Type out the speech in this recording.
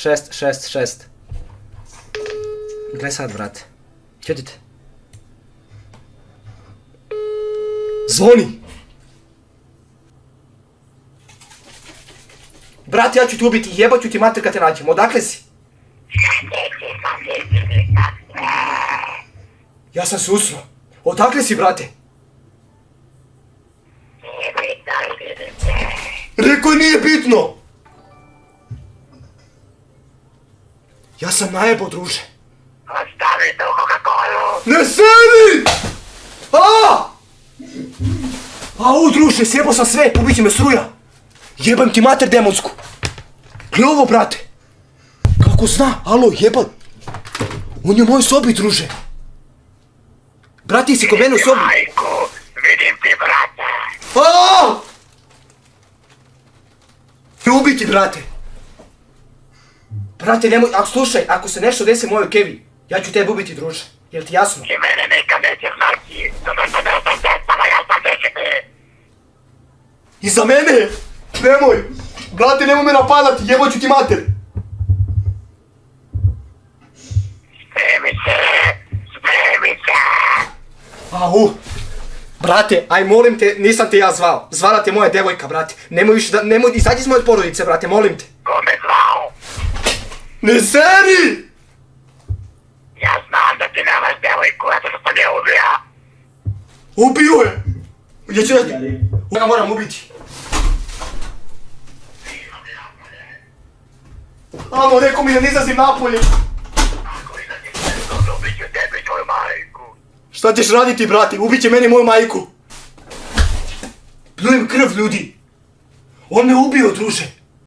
666. Gle sad, brate. Ćutite. Zvoni! Brate, ja ću ti ubiti, jebat ću ti mater kad te nađem. Odakle si? Ja sam se usro. Odakle si, brate? Rekao nije bitno! Ja sam najebao, druže. Ostavi tu Coca-Colu! Ne sedi! Au, druže, sjebao sam sve, ubit će me struja. Jebam ti mater demonsku. Gle ovo, brate. Kako zna, alo, jebam. On je u mojoj sobi, druže. Brati si kod mene u sobi. Majku, vidim ti brata! Ne ubiti, brate. Brate, nemoj, slušaj, ako se nešto desi mojoj Kevi, ja ću tebe ubiti, druže. Jel ti jasno? Ti mene nikad neće znati, zato što ne sam despala, ja sam deseti. Iza mene! Nemoj! Brate, nemoj me napadati, jebot ću ti mater! Spremi se! Au! Brate, aj molim te, nisam te ja zvao. Zvala te moja devojka, brate. Nemoj više da, nemoj, izađi iz moje porodice, brate, molim te. Ko me zvao? Ne seri! Ja znam da ti nemaš devojku, eto što sam je ubija. Ubio je! Gdje ću ja? Ja ga moram ubiti. Alo, rekao mi da ne izlazim napolje. Ako izlazim dobro, ubit ću tebe i tvoju majku. Šta ćeš raditi, brate? Ubit će mene i moju majku. Pljujem krv, ljudi. On me ubio, druže.